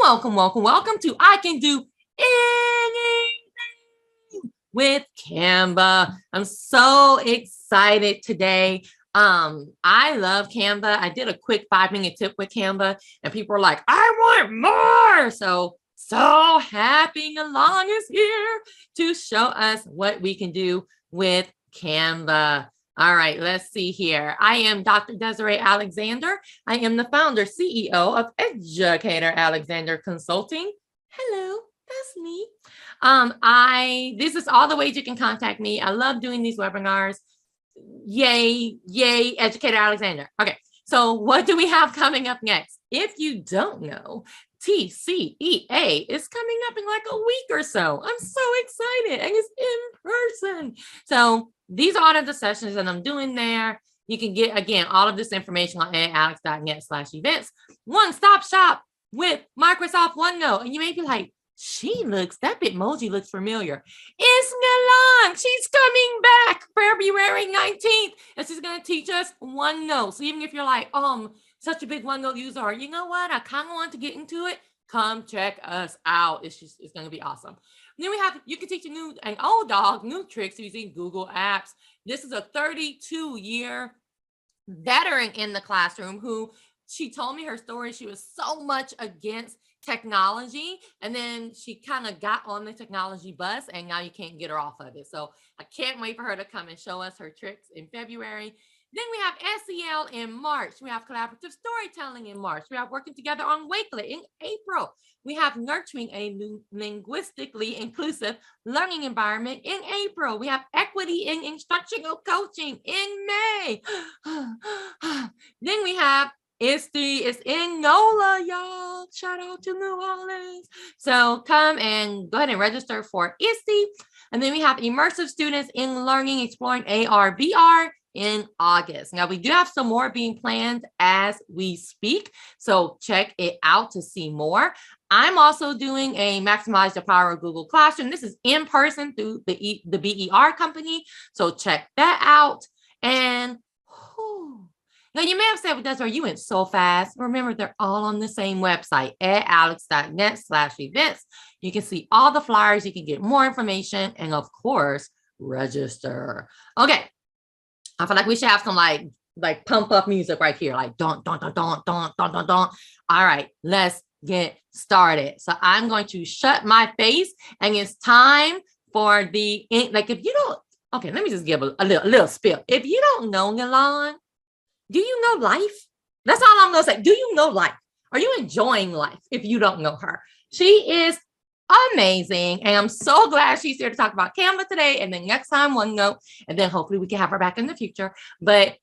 welcome to I Can Do Anything with Canva. I'm so excited today. I love Canva. I did a quick 5-minute tip with Canva and people are like, I want more. So happy Nelann is here to show us what we can do with Canva. All right, let's see here. I am Dr. Desiree Alexander. I am the founder, CEO of Educator Alexander Consulting. Hello, that's me. This is all the ways you can contact me. I love doing these webinars. Yay, Educator Alexander. Okay, so what do we have coming up next? If you don't know, TCEA is coming up in like a week or so. I'm so excited, and it's in person. So these are all of the sessions that I'm doing there. You can get, again, all of this information on edalex.net/events. One-stop shop with Microsoft OneNote. And you may be like, that Bitmoji looks familiar. It's Nelann. She's coming back February 19th. And she's going to teach us OneNote. So even if you're like, such a big OneNote user, you know what? I kind of want to get into it. Come check us out. It's going to be awesome. Then you can teach an old dog new tricks using Google Apps. This is a 32-year veteran in the classroom who she told me her story. She was so much against technology, and then she kind of got on the technology bus, and now you can't get her off of it. So I can't wait for her to come and show us her tricks in February. Then we have SEL in March. We have collaborative storytelling in March. We have working together on Wakelet in April. We have nurturing a linguistically inclusive learning environment in April. We have equity in instructional coaching in May. Then we have ISTE is in NOLA, y'all. Shout out to New Orleans. So come and go ahead and register for ISTE. And then we have immersive students in learning, exploring AR, VR in August. Now, we do have some more being planned as we speak, so check it out to see more. I'm also doing a Maximize the Power of Google Classroom. This is in person through the BER company, so check that out. And now you may have said, well, Desiree, you went so fast. Remember, they're all on the same website, edalex.net/events. You can see all the flyers, you can get more information, and of course, register. Okay. I feel like we should have some like pump up music right here, like don't. All right, let's get started. So I'm going to shut my face, and it's time for if you don't, okay, let me just give a little spill. If you don't know Nelann, do you know life? That's all I'm gonna say. Do you know life? Are you enjoying life if you don't know her? She is amazing, and I'm so glad she's here to talk about Canva today, and then next time OneNote, and then hopefully we can have her back in the future. But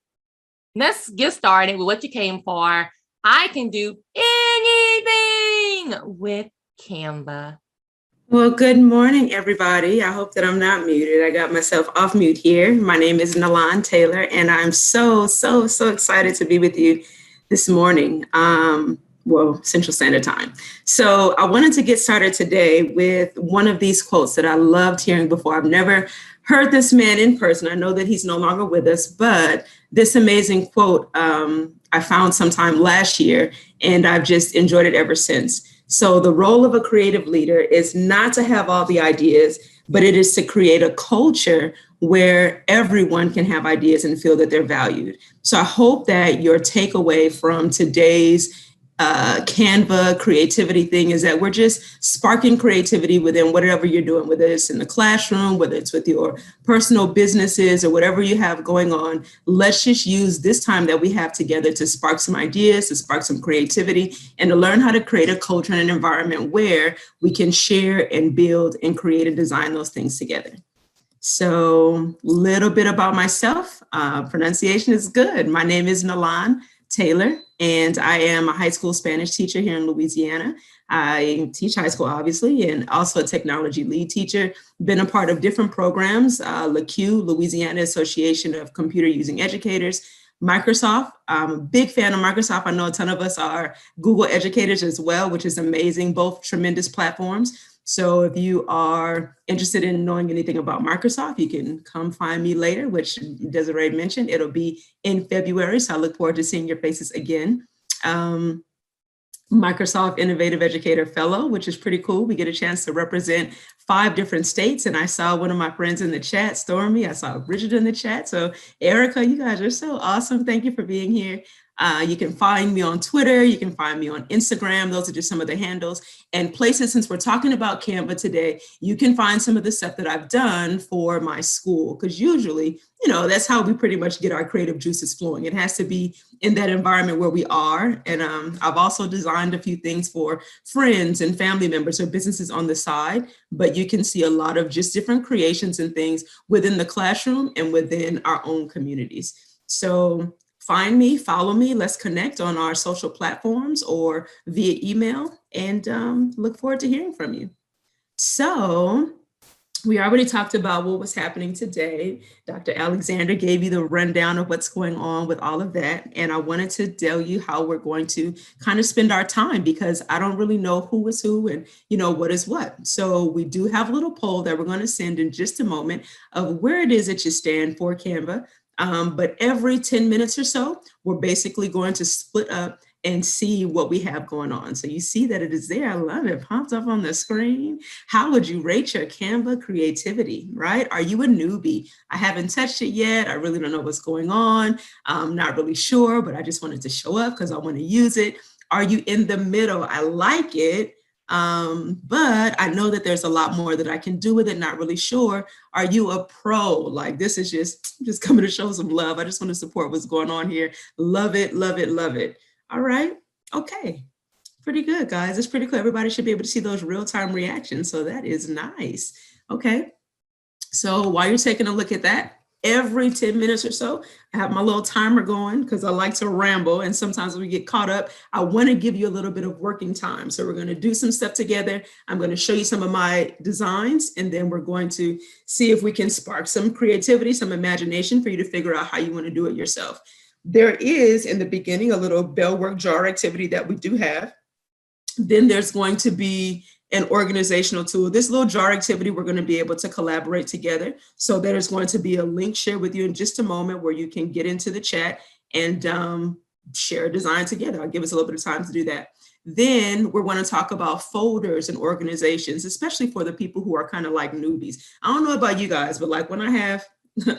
let's get started with what you came for. I can do anything with Canva. Well, good morning, everybody. I hope that I'm not muted. I got myself off mute here. My name is Nelann Taylor, and I'm so excited to be with you this morning. Central Standard Time. So I wanted to get started today with one of these quotes that I loved hearing before. I've never heard this man in person. I know that he's no longer with us, but this amazing quote I found sometime last year, and I've just enjoyed it ever since. So the role of a creative leader is not to have all the ideas, but it is to create a culture where everyone can have ideas and feel that they're valued. So I hope that your takeaway from today's Canva creativity thing is that we're just sparking creativity within whatever you're doing, whether it's in the classroom, whether it's with your personal businesses or whatever you have going on. Let's just use this time that we have together to spark some ideas, to spark some creativity, and to learn how to create a culture and an environment where we can share and build and create and design those things together. So a little bit about myself. Pronunciation is good. My name is Nelann Taylor, and I am a high school Spanish teacher here in Louisiana. I teach high school, obviously, and also a technology lead teacher. Been a part of different programs, LACU, Louisiana Association of Computer Using Educators, Microsoft. I'm a big fan of Microsoft. I know a ton of us are Google educators as well, which is amazing, both tremendous platforms. So if you are interested in knowing anything about Microsoft, you can come find me later, which Desiree mentioned. It'll be in February, so I look forward to seeing your faces again. Microsoft Innovative Educator Fellow, which is pretty cool. We get a chance to represent 5 different states. And I saw one of my friends in the chat, Stormy. I saw Bridget in the chat. So Erica, you guys are so awesome. Thank you for being here. You can find me on Twitter. You can find me on Instagram. Those are just some of the handles and places. Since we're talking about Canva today, you can find some of the stuff that I've done for my school, because usually, you know, that's how we pretty much get our creative juices flowing. It has to be in that environment where we are. And I've also designed a few things for friends and family members or businesses on the side, but you can see a lot of just different creations and things within the classroom and within our own communities. So find me, follow me, let's connect on our social platforms or via email, and look forward to hearing from you. So we already talked about what was happening today. Dr. Alexander gave you the rundown of what's going on with all of that. And I wanted to tell you how we're going to kind of spend our time, because I don't really know who is who and, you know, what is what. So we do have a little poll that we're going to send in just a moment of where it is that you stand for Canva. But every 10 minutes or so, we're basically going to split up and see what we have going on. So you see that it is there. I love it. Popped up on the screen. How would you rate your Canva creativity, right? Are you a newbie? I haven't touched it yet. I really don't know what's going on. I'm not really sure, but I just wanted to show up because I want to use it. Are you in the middle? I like it. But I know that there's a lot more that I can do with it. Not really sure. Are you a pro? Like, this is just coming to show some love. I just want to support what's going on here. Love it, love it, love it. All right. Okay. Pretty good, guys. It's pretty cool. Everybody should be able to see those real-time reactions. So that is nice. Okay. So while you're taking a look at that, every 10 minutes or so, I have my little timer going because I like to ramble. And sometimes when we get caught up, I want to give you a little bit of working time. So we're going to do some stuff together. I'm going to show you some of my designs, and then we're going to see if we can spark some creativity, some imagination for you to figure out how you want to do it yourself. There is, in the beginning, a little bell work jar activity that we do have. Then there's going to be an organizational tool. This little jar activity, we're going to be able to collaborate together. So there's going to be a link shared with you in just a moment where you can get into the chat and share a design together. I'll give us a little bit of time to do that. Then we're going to talk about folders and organizations, especially for the people who are kind of like newbies. I don't know about you guys, but like when I have,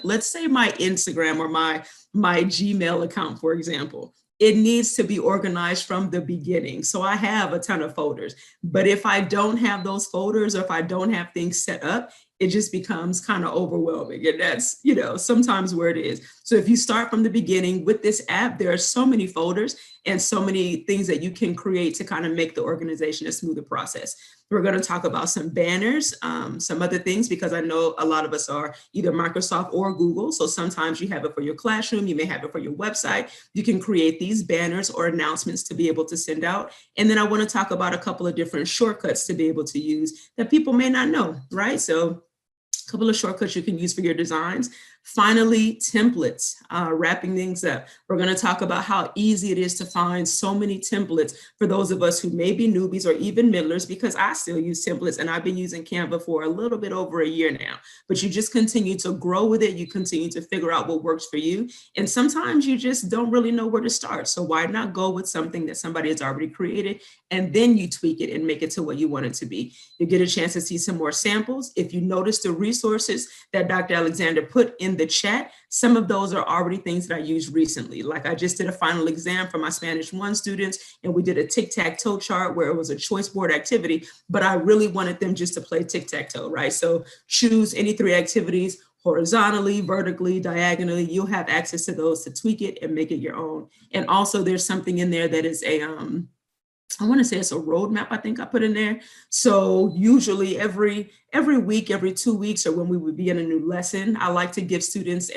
let's say my Instagram or my Gmail account, for example, it needs to be organized from the beginning. So I have a ton of folders, but if I don't have those folders, or if I don't have things set up, it just becomes kind of overwhelming. And that's, you know, sometimes where it is. So if you start from the beginning with this app, there are so many folders and so many things that you can create to kind of make the organization a smoother process. We're going to talk about some banners, some other things, because I know a lot of us are either Microsoft or Google. So sometimes you have it for your classroom, you may have it for your website. You can create these banners or announcements to be able to send out. And then I want to talk about a couple of different shortcuts to be able to use that people may not know, right? So a couple of shortcuts you can use for your designs. Finally, templates, wrapping things up. We're going to talk about how easy it is to find so many templates for those of us who may be newbies or even middlers, because I still use templates and I've been using Canva for a little bit over a year now. But you just continue to grow with it. You continue to figure out what works for you. And sometimes you just don't really know where to start. So why not go with something that somebody has already created, and then you tweak it and make it to what you want it to be. You get a chance to see some more samples. If you notice the resources that Dr. Alexander put in the chat, some of those are already things that I used recently. Like I just did a final exam for my Spanish 1 students, and we did a tic-tac-toe chart where it was a choice board activity, but I really wanted them just to play tic-tac-toe, right? So choose any 3 activities, horizontally, vertically, diagonally. You'll have access to those to tweak it and make it your own. And also there's something in there that is a, I want to say it's a roadmap, I think I put in there. So usually every week, every 2 weeks, or when we would be in a new lesson, I like to give students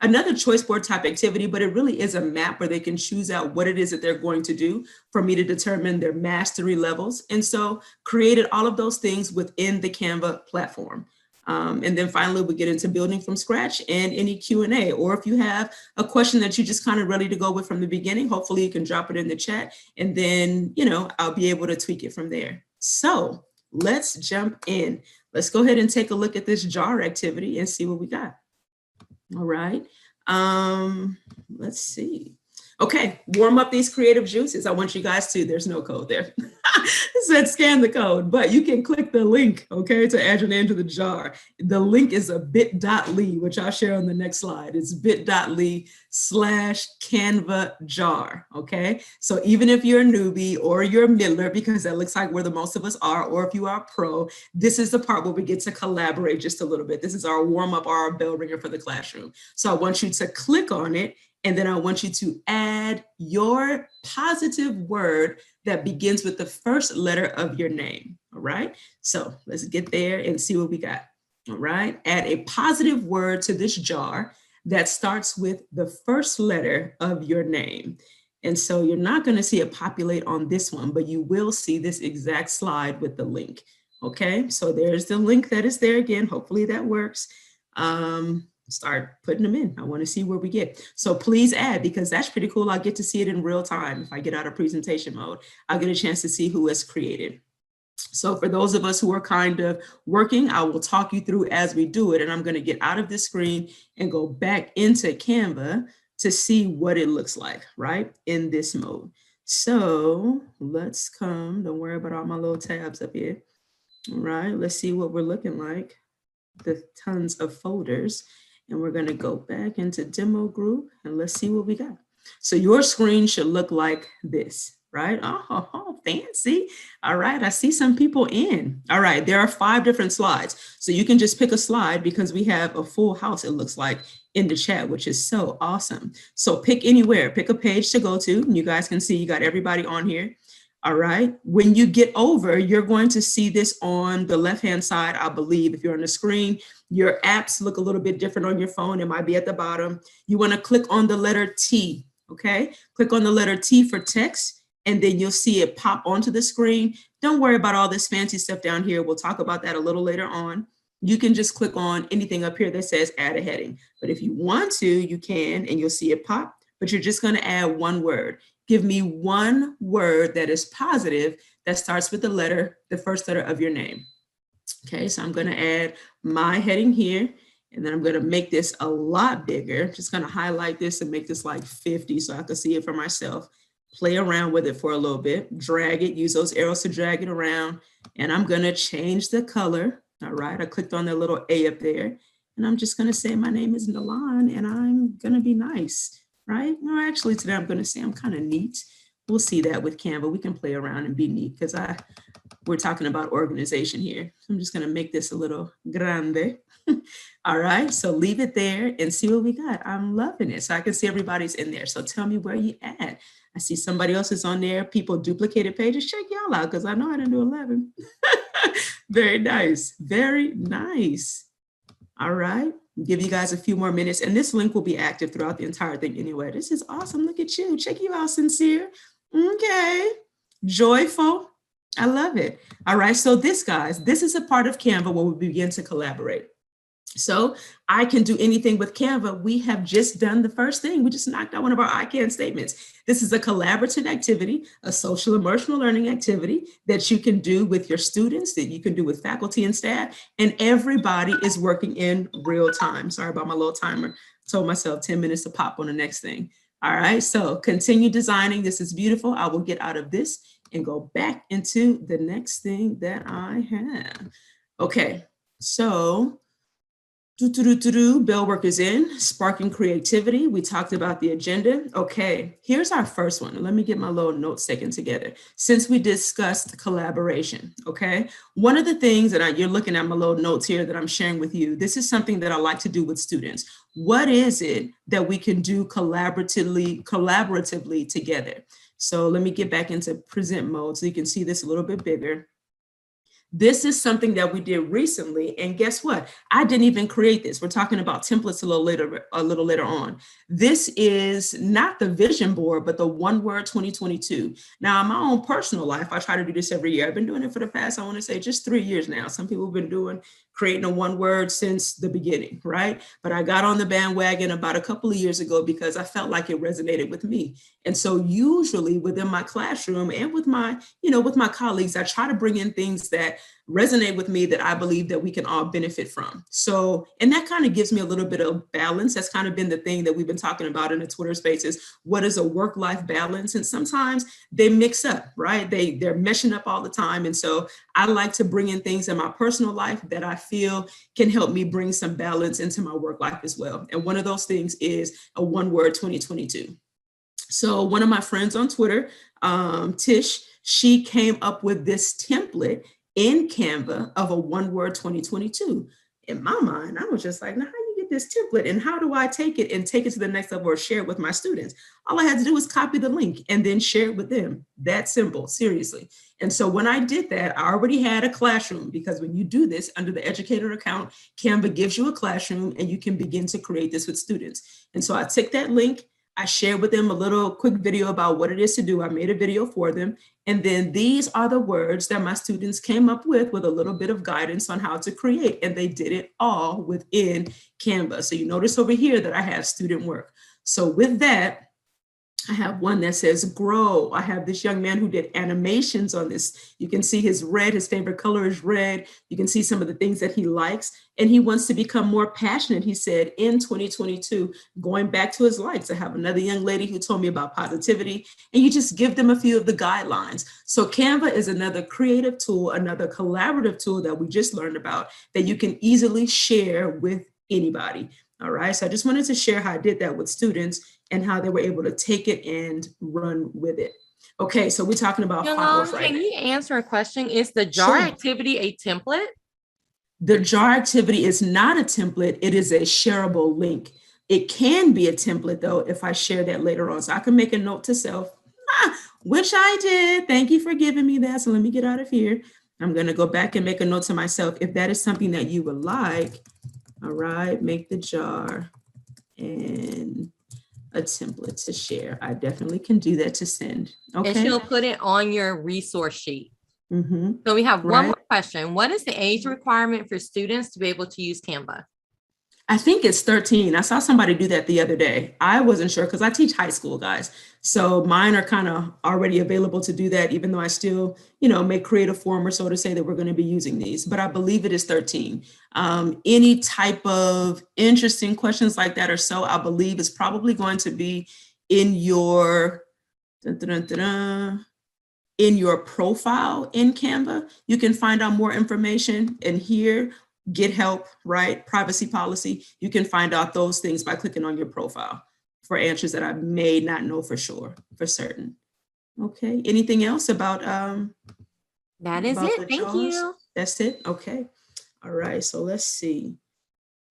another choice board type activity, but it really is a map where they can choose out what it is that they're going to do for me to determine their mastery levels. And so created all of those things within the Canva platform. And then finally, we get into building from scratch and any Q&A, or if you have a question that you just kind of ready to go with from the beginning, hopefully you can drop it in the chat, and then, you know, I'll be able to tweak it from there. So let's jump in. Let's go ahead and take a look at this jar activity and see what we got. All right. Let's see. Okay, warm up these creative juices. I want you guys to, there's no code there. It said scan the code, but you can click the link, okay, to add your name to the jar. The link is a bit.ly, which I'll share on the next slide. It's bit.ly/Canva jar, okay? So even if you're a newbie or you're a middler, because that looks like where the most of us are, or if you are a pro, this is the part where we get to collaborate just a little bit. This is our warm up, our bell ringer for the classroom. So I want you to click on it, and then I want you to add your positive word that begins with the first letter of your name, all right? So let's get there and see what we got, all right? Add a positive word to this jar that starts with the first letter of your name. And so you're not gonna see it populate on this one, but you will see this exact slide with the link, okay? So there's the link that is there again. Hopefully that works. Start putting them in. I want to see where we get. So please add, because that's pretty cool. I'll get to see it in real time. If I get out of presentation mode, I'll get a chance to see who has created. So for those of us who are kind of working, I will talk you through as we do it. And I'm going to get out of this screen and go back into Canva to see what it looks like, right, in this mode. So let's come, don't worry about all my little tabs up here. All right, let's see what we're looking like. The tons of folders. And we're going to go back into demo group and let's see what we got. So your screen should look like this, right? Oh, fancy. All right, I see some people in. All right, there are 5 different slides. So you can just pick a slide because we have a full house, it looks like, in the chat, which is so awesome. So pick anywhere, pick a page to go to. And you guys can see you got everybody on here. All right, when you get over, you're going to see this on the left-hand side, I believe. If you're on the screen, your apps look a little bit different on your phone. It might be at the bottom. You want to click on the letter T, okay? Click on the letter T for text, and then you'll see it pop onto the screen. Don't worry about all this fancy stuff down here. We'll talk about that a little later on. You can just click on anything up here that says add a heading. But if you want to, you can, and you'll see it pop, but you're just going to add one word. Give me one word that is positive that starts with the first letter of your name. Okay, so I'm going to add my heading here, and then I'm going to make this a lot bigger. Just going to highlight this and make this like 50 so I can see it for myself. Play around with it for a little bit, drag it, use those arrows to drag it around, and I'm going to change the color. All right, I clicked on the little A up there, and I'm just going to say my name is Nelann, and I'm going to be nice. Right? No, actually today I'm going to say I'm kind of neat. We'll see that with Canva. We can play around and be neat because we're talking about organization here. I'm just going to make this a little grande. All right, so leave it there and see what we got. I'm loving it. So I can see everybody's in there. So tell me where you at. I see somebody else is on there. People duplicated pages. Check y'all out because I know I didn't do 11. Very nice. Very nice. All right. Give you guys a few more minutes, and this link will be active throughout the entire thing anyway. This is awesome. Look at you. Check you out, Sincere. Okay. Joyful. I love it. All right. So this, guys, this is a part of Canva where we begin to collaborate. So I can do anything with Canva. We have just done the first thing. We just knocked out one of our I can statements. This is a collaborative activity, a social emotional learning activity that you can do with your students, that you can do with faculty and staff, and everybody is working in real time. Sorry about my little timer. Told myself 10 minutes to pop on the next thing. All right, so continue designing. This is beautiful. I will get out of this and go back into the next thing that I have. Okay, so bell work is in, sparking creativity. We talked about the agenda. Okay, here's our first one. Let me get my little notes taken together. Since we discussed collaboration, okay? One of the things that you're looking at my little notes here that I'm sharing with you, this is something that I like to do with students. What is it that we can do collaboratively together? So let me get back into present mode so you can see this a little bit bigger. This is something that we did recently, and guess what? I didn't even create this. We're talking about templates a little later on. This is not the vision board, but the One Word 2022. Now, in my own personal life, I try to do this every year. I've been doing it for the past, I want to say, just 3 years now. Some people have been creating a one word since the beginning, right? But I got on the bandwagon about a couple of years ago because I felt like it resonated with me. And so usually within my classroom and with my colleagues, I try to bring in things that resonate with me that I believe that we can all benefit from. So, and that kind of gives me a little bit of balance. That's kind of been the thing that we've been talking about in the Twitter spaces. What is a work-life balance? And sometimes they mix up, right? They're meshing up all the time. And so I like to bring in things in my personal life that I feel can help me bring some balance into my work life as well. And one of those things is a one-word 2022. So one of my friends on Twitter, Tish, she came up with this template in Canva of a one-word 2022. In my mind, I was just like, now how do you get this template and how do I take it to the next level or share it with my students? All I had to do was copy the link and then share it with them. That simple, seriously. And so when I did that, I already had a classroom, because when you do this under the Educator account, Canva gives you a classroom and you can begin to create this with students. And so I took that link, I shared with them a little quick video about what it is to do. I made a video for them. And then these are the words that my students came up with a little bit of guidance on how to create. And they did it all within Canva. So you notice over here that I have student work. So with that, I have one that says grow. I have this young man who did animations on this. You can see his favorite color is red. You can see some of the things that he likes, and he wants to become more passionate, he said, in 2022, going back to his likes. I have another young lady who told me about positivity, and you just give them a few of the guidelines. So Canva is another creative tool, another collaborative tool that we just learned about that you can easily share with anybody. All right, so I just wanted to share how I did that with students and how they were able to take it and run with it. Okay, so we're talking about files right now. Can you answer a question? Is the jar activity a template? The jar activity is not a template. It is a shareable link. It can be a template though if I share that later on. So I can make a note to self, which I did. Thank you for giving me that. So let me get out of here. I'm going to go back and make a note to myself. If that is something that you would like, all right, make the jar and a template to share. I definitely can do that to send. Okay. And she'll put it on your resource sheet. Mm-hmm. So we have one more question. What is the age requirement for students to be able to use Canva? I think it's 13. I saw somebody do that the other day. I wasn't sure because I teach high school, guys. So mine are kind of already available to do that, even though I still, may create a form or so to say that we're going to be using these. But I believe it is 13. Any type of interesting questions like that or so, I believe is probably going to be in your profile in Canva. You can find out more information, and here, get help, right? Privacy policy. You can find out those things by clicking on your profile for answers that I may not know for certain. Okay. Anything else about that is it. Thank you. That's it. Okay. All right. So let's see.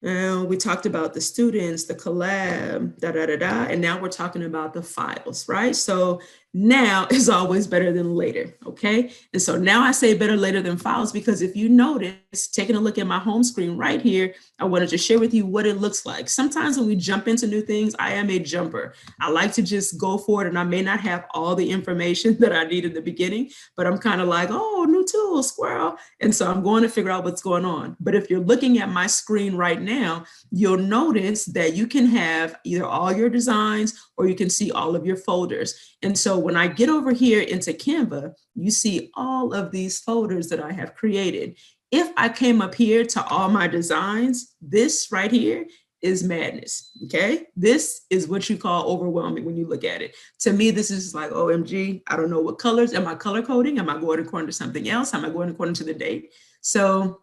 We talked about the students, the collab, and now we're talking about the files, right? So now is always better than later, okay? And so now I say better later than files because if you notice, taking a look at my home screen right here, I wanted to share with you what it looks like. Sometimes when we jump into new things, I am a jumper. I like to just go for it, and I may not have all the information that I need in the beginning, but I'm kind of like, oh, new tool, squirrel. And so I'm going to figure out what's going on. But if you're looking at my screen right now, you'll notice that you can have either all your designs or you can see all of your folders. And so when I get over here into Canva, you see all of these folders that I have created. If I came up here to all my designs, this right here is madness, okay? This is what you call overwhelming when you look at it. To me, this is like, OMG, I don't know what colors. Am I color coding? Am I going according to something else? Am I going according to the date? So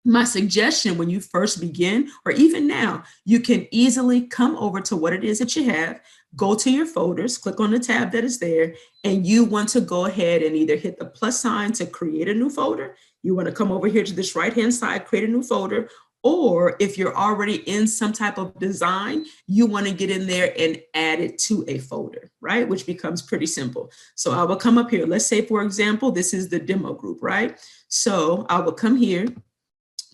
my suggestion when you first begin, or even now, you can easily come over to what it is that you have, go to your folders, click on the tab that is there, and you want to go ahead and either hit the plus sign to create a new folder. You want to come over here to this right-hand side, create a new folder, or if you're already in some type of design, you want to get in there and add it to a folder, right? Which becomes pretty simple. So I will come up here. Let's say, for example, this is the demo group, right? So I will come here,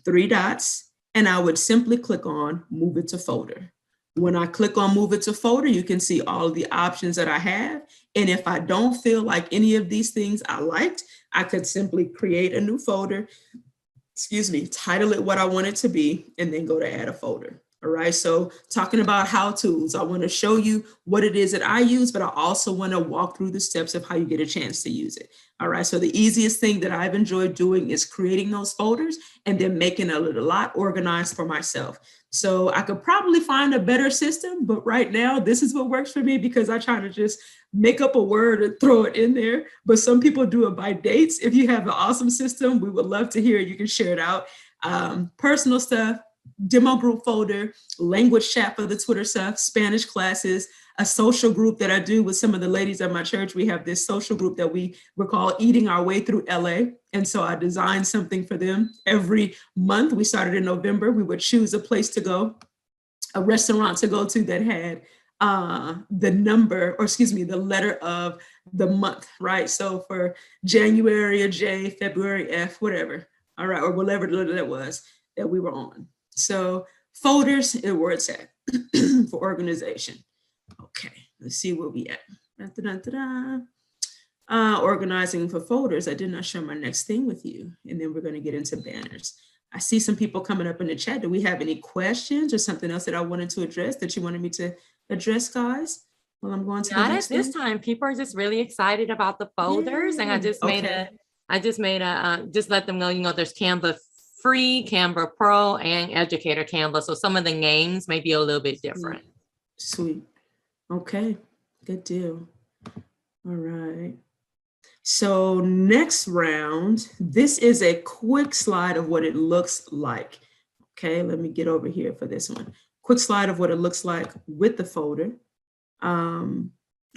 3 dots, and I would simply click on move it to folder. When I click on move it to folder, you can see all of the options that I have. And if I don't feel like any of these things I liked, I could simply create a new folder, title it what I want it to be, and then go to add a folder. All right, so talking about how to's, I want to show you what it is that I use, but I also want to walk through the steps of how you get a chance to use it. All right, so the easiest thing that I've enjoyed doing is creating those folders and then making it a lot organized for myself. So I could probably find a better system, but right now this is what works for me because I try to just make up a word and throw it in there. But some people do it by dates. If you have an awesome system, we would love to hear it. You can share it out. Personal stuff, demo group folder, language chat for the Twitter stuff, Spanish classes, a social group that I do with some of the ladies at my church. We have this social group that we call Eating Our Way Through LA. And so I designed something for them every month. We started in November. We would choose a place to go, a restaurant to go to that had the letter of the month, right? So for January, a J, February, F, whatever. All right, or whatever that was that we were on. So folders and where it's at for organization. Okay, let's see where we at. Organizing for folders. I did not share my next thing with you. And then we're going to get into banners. I see some people coming up in the chat. Do we have any questions or something else that I wanted to address that you wanted me to address, guys? Well, I'm going to not at this time. People are just really excited about the folders. And I just just let them know, there's Canva Free, Canva Pro, and Educator Canva. So some of the names may be a little bit different. Sweet. Okay, good deal. All right. So next round, this is a quick slide of what it looks like. Okay, let me get over here for this one. Quick slide of what it looks like with the folder.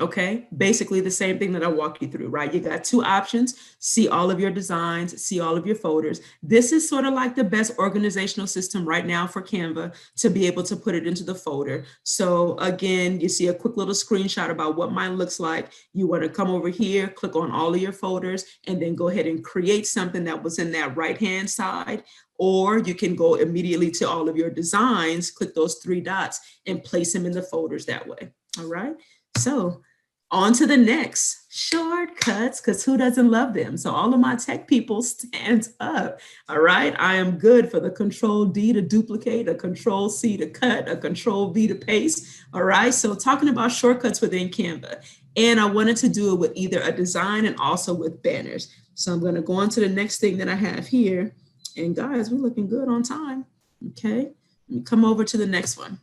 Okay, basically the same thing that I walk you through, right? You got two options: see all of your designs, see all of your folders. This is sort of like the best organizational system right now for Canva to be able to put it into the folder. So again, you see a quick little screenshot about what mine looks like. You want to come over here, click on all of your folders, and then go ahead and create something that was in that right-hand side. Or you can go immediately to all of your designs, click those three dots, and place them in the folders that way. All right. So on to the next, shortcuts, because who doesn't love them? So all of my tech people stand up. All right. I am good for the Control D to duplicate, a Control C to cut, a Control V to paste. All right. So talking about shortcuts within Canva. And I wanted to do it with either a design and also with banners. So I'm going to go on to the next thing that I have here. And guys, we're looking good on time. Okay. Let me come over to the next one.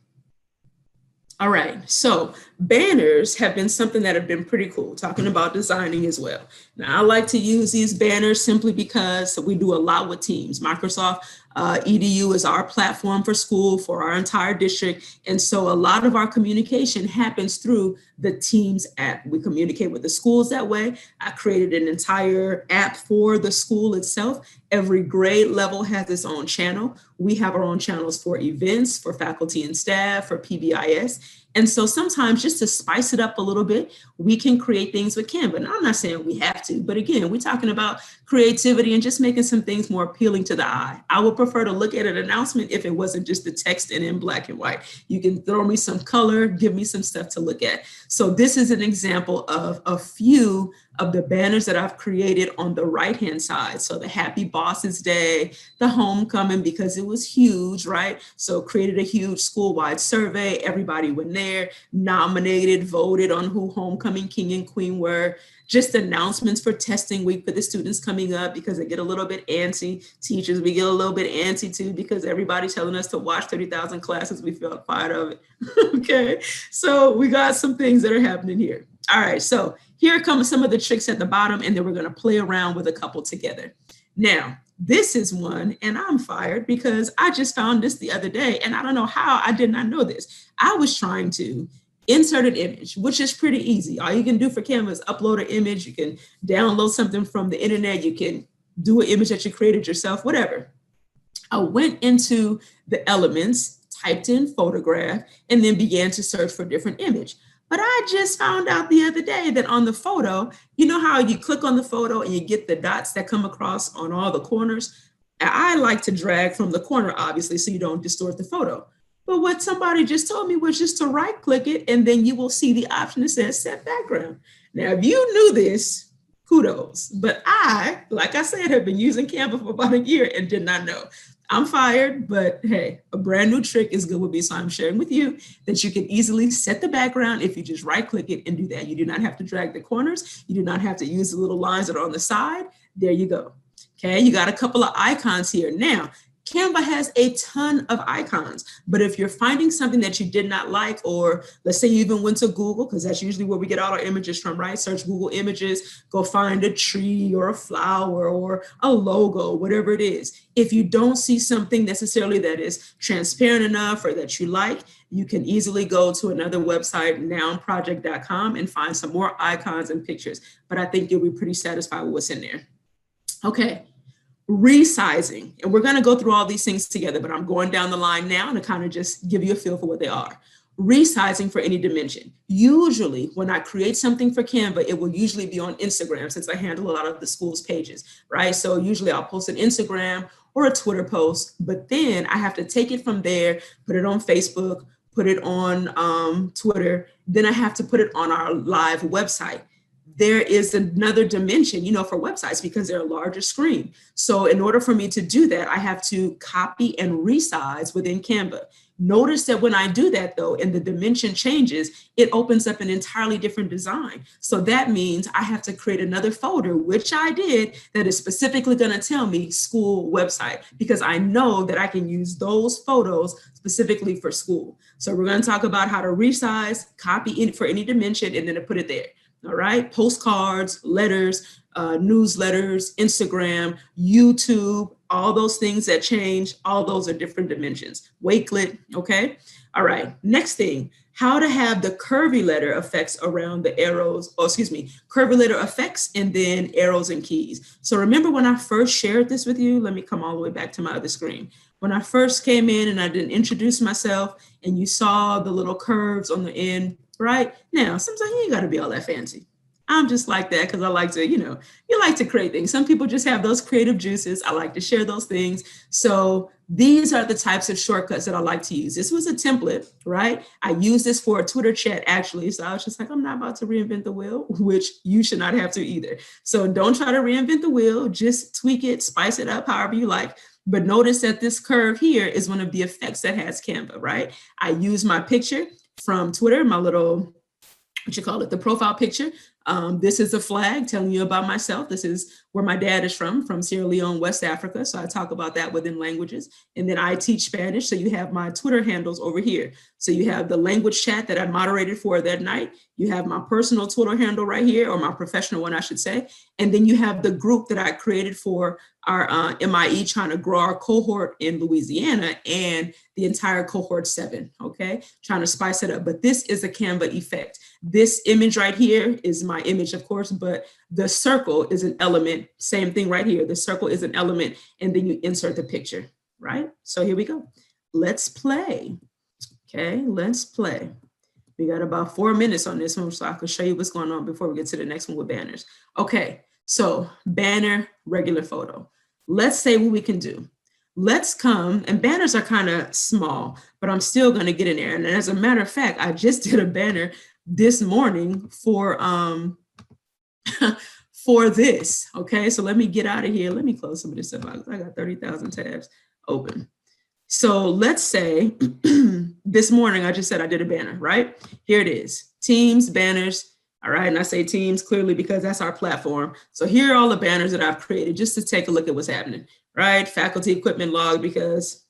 All right, so banners have been something that have been pretty cool, talking about designing as well. Now, I like to use these banners simply because we do a lot with Teams. Microsoft EDU is our platform for school, for our entire district. And so a lot of our communication happens through the Teams app. We communicate with the schools that way. I created an entire app for the school itself. Every grade level has its own channel. We have our own channels for events, for faculty and staff, for PBIS. And so sometimes just to spice it up a little bit, we can create things with Canva. Now, I'm not saying we have to, but again, we're talking about creativity and just making some things more appealing to the eye. I would prefer to look at an announcement if it wasn't just the text and in black and white. You can throw me some color, give me some stuff to look at. So this is an example of a few of the banners that I've created on the right-hand side. So the Happy Bosses Day, the homecoming, because it was huge, right? So created a huge school-wide survey. Everybody went there, nominated, voted on who homecoming king and queen were. Just announcements for testing week for the students coming up because they get a little bit antsy. Teachers, we get a little bit antsy too because everybody's telling us to watch 30,000 classes. We felt part of it. Okay, so we got some things that are happening here. All right, so here come some of the tricks at the bottom, and then we're going to play around with a couple together. Now, this is one, and I'm fired because I just found this the other day, and I don't know how I did not know this. I was trying to insert an image, which is pretty easy. All you can do for Canva is upload an image. You can download something from the internet. You can do an image that you created yourself, whatever. I went into the elements, typed in photograph, and then began to search for a different image. But I just found out the other day that on the photo, you know how you click on the photo and you get the dots that come across on all the corners? I like to drag from the corner, obviously, so you don't distort the photo. But what somebody just told me was just to right click it, and then you will see the option that says set background. Now, if you knew this, kudos. But I, like I said, have been using Canva for about a year and did not know. I'm fired, but hey, a brand new trick is good with me. So I'm sharing with you that you can easily set the background if you just right click it and do that. You do not have to drag the corners. You do not have to use the little lines that are on the side. There you go. Okay, you got a couple of icons here. Now, Canva has a ton of icons, but if you're finding something that you did not like, or let's say you even went to Google, because that's usually where we get all our images from, right? Search Google Images, go find a tree or a flower or a logo, whatever it is. If you don't see something necessarily that is transparent enough or that you like, you can easily go to another website, nounproject.com, and find some more icons and pictures. But I think you'll be pretty satisfied with what's in there. Okay. Resizing, and we're going to go through all these things together, but I'm going down the line now to kind of just give you a feel for what they are. Resizing for any dimension. Usually when I create something for Canva, it will usually be on Instagram, since I handle a lot of the school's pages, right? So usually I'll post an Instagram or a Twitter post, but then I have to take it from there, put it on Facebook, put it on Twitter, then I have to put it on our live website. There is another dimension, for websites, because they're a larger screen. So in order for me to do that, I have to copy and resize within Canva. Notice that when I do that, though, and the dimension changes, it opens up an entirely different design. So that means I have to create another folder, which I did, that is specifically going to tell me school website, because I know that I can use those photos specifically for school. So we're going to talk about how to resize, copy in for any dimension, and then to put it there. All right, postcards, letters, newsletters, Instagram, YouTube, all those things that change, all those are different dimensions. Wakelet, okay? All right, next thing, how to have the curvy letter effects around the arrows, curvy letter effects, and then arrows and keys. So remember when I first shared this with you, let me come all the way back to my other screen. When I first came in and I didn't introduce myself and you saw the little curves on the end, right? Now, sometimes you ain't got to be all that fancy. I'm just like that because I like to, you like to create things. Some people just have those creative juices. I like to share those things. So these are the types of shortcuts that I like to use. This was a template, right? I used this for a Twitter chat, actually. So I was just like, I'm not about to reinvent the wheel, which you should not have to either. So don't try to reinvent the wheel. Just tweak it, spice it up however you like. But notice that this curve here is one of the effects that has Canva, right? I use my picture from Twitter, my little, the profile picture. This is a flag telling you about myself. This is where my dad is from Sierra Leone, West Africa. So I talk about that within languages. And then I teach Spanish. So you have my Twitter handles over here. So you have the language chat that I moderated for that night. You have my personal Twitter handle right here, or my professional one, I should say. And then you have the group that I created for our MIE, trying to grow our cohort in Louisiana and the entire cohort 7, okay? Trying to spice it up. But this is a Canva effect. This image right here is my image, of course, but the circle is an element. Same thing right here. The circle is an element, and then you insert the picture, right? So here we go. Let's play. Okay, let's play. We got about 4 minutes on this one, so I can show you what's going on before we get to the next one with banners. Okay, so banner, regular photo. Let's say what we can do. Let's come, and banners are kind of small, but I'm still going to get in there. And as a matter of fact, I just did a banner this morning for for this. Okay, so let me get out of here. Let me close some of this stuff out. I got 30,000 tabs open. So let's say this morning, I just said I did a banner, right? Here it is, Teams, banners. All right, and I say Teams clearly because that's our platform. So here are all the banners that I've created just to take a look at what's happening, right? Faculty equipment log, because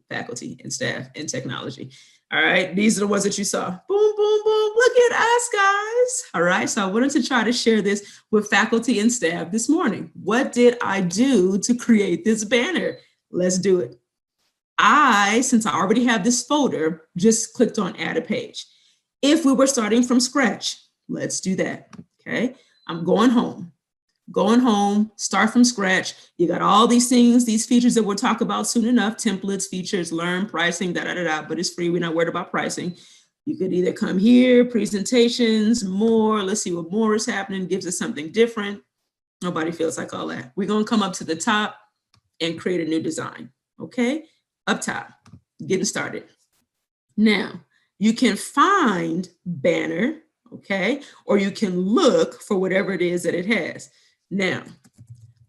faculty and staff and technology. All right, these are the ones that you saw. Boom, boom, boom, look at us, guys. All right, so I wanted to try to share this with faculty and staff this morning. What did I do to create this banner? Let's do it. Since I already have this folder, just clicked on add a page. If we were starting from scratch, let's do that, okay? I'm going home, start from scratch. You got all these things, these features that we'll talk about soon enough, templates, features, learn, pricing, but it's free. We're not worried about pricing. You could either come here, presentations, more. Let's see what more is happening, gives us something different. Nobody feels like all that. We're gonna come up to the top and create a new design, okay? Up top, getting started. Now, you can find banner, okay? Or you can look for whatever it is that it has. Now,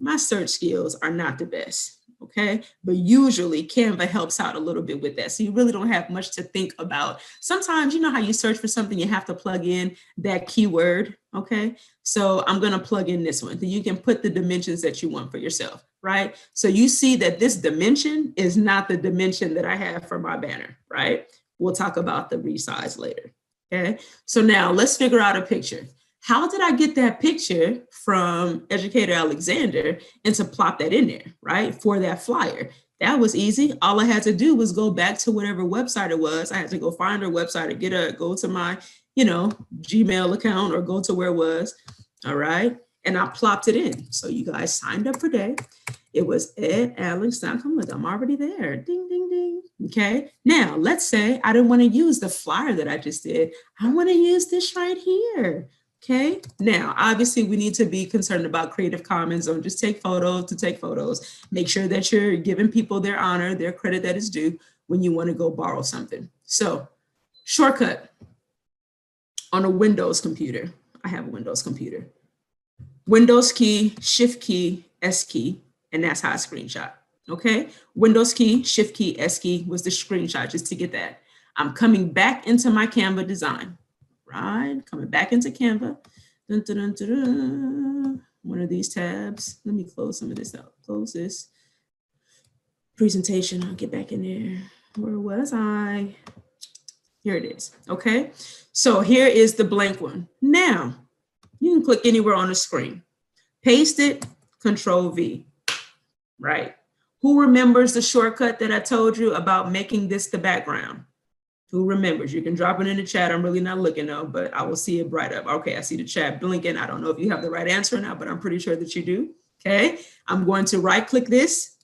my search skills are not the best, okay? But usually Canva helps out a little bit with that. So you really don't have much to think about. Sometimes, you know how you search for something, you have to plug in that keyword, okay? So I'm gonna plug in this one. Then you can put the dimensions that you want for yourself, right? So you see that this dimension is not the dimension that I have for my banner, right? We'll talk about the resize later, okay? So now let's figure out a picture. How did I get that picture from Educator Alexander and to plop that in there, right? For that flyer. That was easy. All I had to do was go back to whatever website it was. I had to go find her website or go to my, Gmail account or go to where it was. All right. And I plopped it in. So you guys signed up for that. It was edalex.com. Look, I'm already there. Ding, ding, ding. Okay. Now let's say I didn't want to use the flyer that I just did. I want to use this right here. Okay, now obviously we need to be concerned about Creative Commons. Don't just take photos to take photos. Make sure that you're giving people their honor, their credit that is due when you want to go borrow something. So, shortcut on a Windows computer. I have a Windows computer. Windows key, Shift key, S key, and that's how I screenshot. Okay, Windows key, Shift key, S key was the screenshot just to get that. I'm coming back into my Canva design. Right, coming back into Canva. Dun, dun, dun, dun, dun. One of these tabs. Let me close some of this out. Close this. Presentation, I'll get back in there. Where was I? Here it is, okay? So here is the blank one. Now, you can click anywhere on the screen. Paste it, Control V, right? Who remembers the shortcut that I told you about making this the background? Who remembers? You can drop it in the chat. I'm really not looking though, but I will see it bright up. Okay, I see the chat blinking. I don't know if you have the right answer or not, but I'm pretty sure that you do. Okay, I'm going to right click this.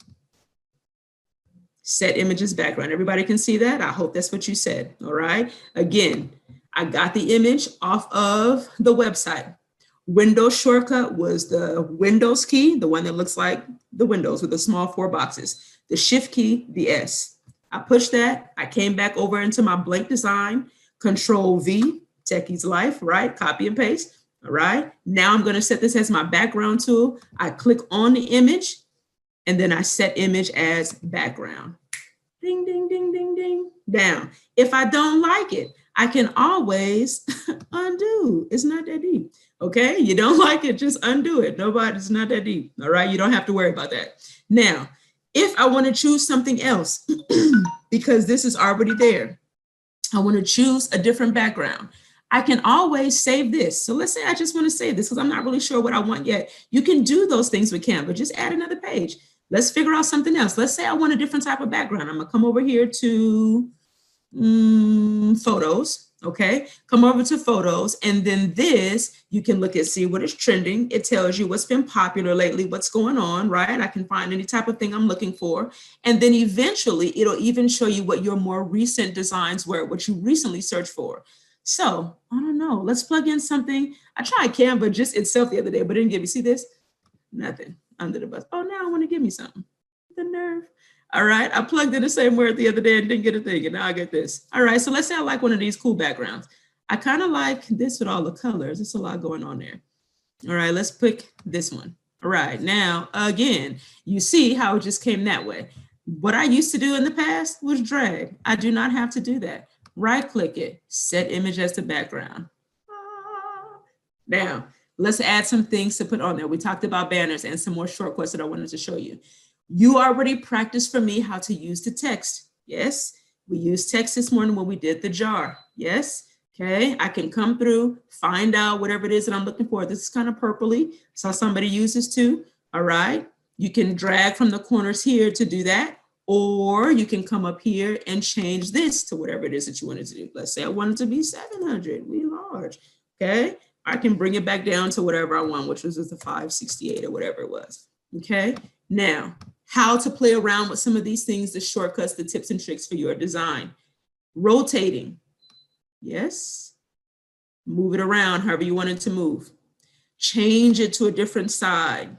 Set images background. Everybody can see that? I hope that's what you said. All right. Again, I got the image off of the website. Windows shortcut was the Windows key, the one that looks like the Windows with the small 4 boxes. The Shift key, the S. I pushed that, I came back over into my blank design, Control V, Techie's life, right? Copy and paste, all right? Now I'm gonna set this as my background tool. I click on the image and then I set image as background. Ding, ding, ding, ding, ding, down. If I don't like it, I can always undo. It's not that deep, okay? You don't like it, just undo it. It's not that deep, all right? You don't have to worry about that. Now, if I want to choose something else, because this is already there, I want to choose a different background. I can always save this. So let's say I just want to save this because I'm not really sure what I want yet. You can do those things with Canva. Just add another page. Let's figure out something else. Let's say I want a different type of background. I'm going to come over here to photos. Okay, come over to photos, and then this, you can look at, see what is trending. It tells you what's been popular lately, what's going on, right? I can find any type of thing I'm looking for. And then eventually it'll even show you what your more recent designs were, what you recently searched for. So I don't know, let's plug in something. I tried Canva just itself the other day, but it didn't give me, see this? Nothing under the bus. Oh, now I want to give me something. The nerve. All right, I plugged in the same word the other day and didn't get a thing, and now I get this. All right, so let's say I like one of these cool backgrounds. I kind of like this with all the colors. There's a lot going on there. All right, let's pick this one. All right, now, again, you see how it just came that way. What I used to do in the past was drag. I do not have to do that. Right-click it, set image as the background. Now, let's add some things to put on there. We talked about banners and some more shortcuts that I wanted to show you. You already practiced for me how to use the text. Yes, we used text this morning when we did the jar. Yes, okay, I can come through, find out whatever it is that I'm looking for. This is kind of purpley. Saw somebody use this too. All right, you can drag from the corners here to do that, or you can come up here and change this to whatever it is that you wanted to do. Let's say I want it to be 700, we large, okay? I can bring it back down to whatever I want, which was the 568 or whatever it was, okay? Now, how to play around with some of these things, the shortcuts, the tips and tricks for your design. Rotating, yes. Move it around however you want it to move. Change it to a different side.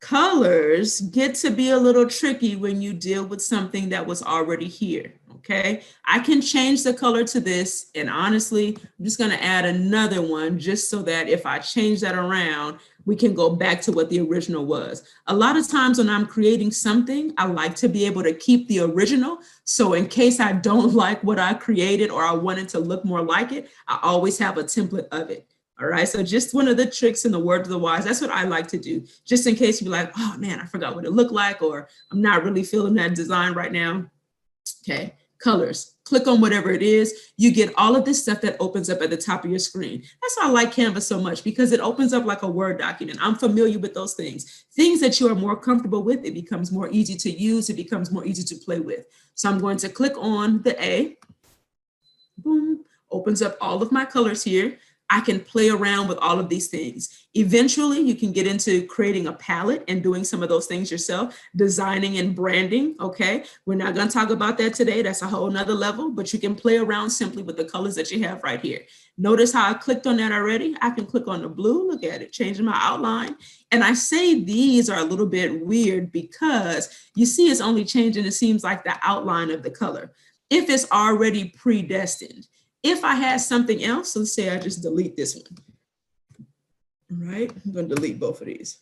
Colors get to be a little tricky when you deal with something that was already here, Okay, I can change the color to this, and honestly, I'm just going to add another one just so that if I change that around, we can go back to what the original was. A lot of times when I'm creating something, I like to be able to keep the original. So in case I don't like what I created or I wanted to look more like it, I always have a template of it. All right, so just one of the tricks in the word of the wise, that's what I like to do, just in case you're like, oh man, I forgot what it looked like, or I'm not really feeling that design right now. Okay, colors, click on whatever it is. You get all of this stuff that opens up at the top of your screen. That's why I like Canva so much, because it opens up like a Word document. I'm familiar with those things. Things that you are more comfortable with, it becomes more easy to use, it becomes more easy to play with. So I'm going to click on the A, boom, opens up all of my colors here. I can play around with all of these things. Eventually, you can get into creating a palette and doing some of those things yourself, designing and branding, okay? We're not gonna talk about that today. That's a whole nother level, but you can play around simply with the colors that you have right here. Notice how I clicked on that already? I can click on the blue, look at it, changing my outline. And I say these are a little bit weird because you see it's only changing, it seems like the outline of the color. If it's already predestined. If I had something else, let's say I just delete this one. All right, I'm going to delete both of these.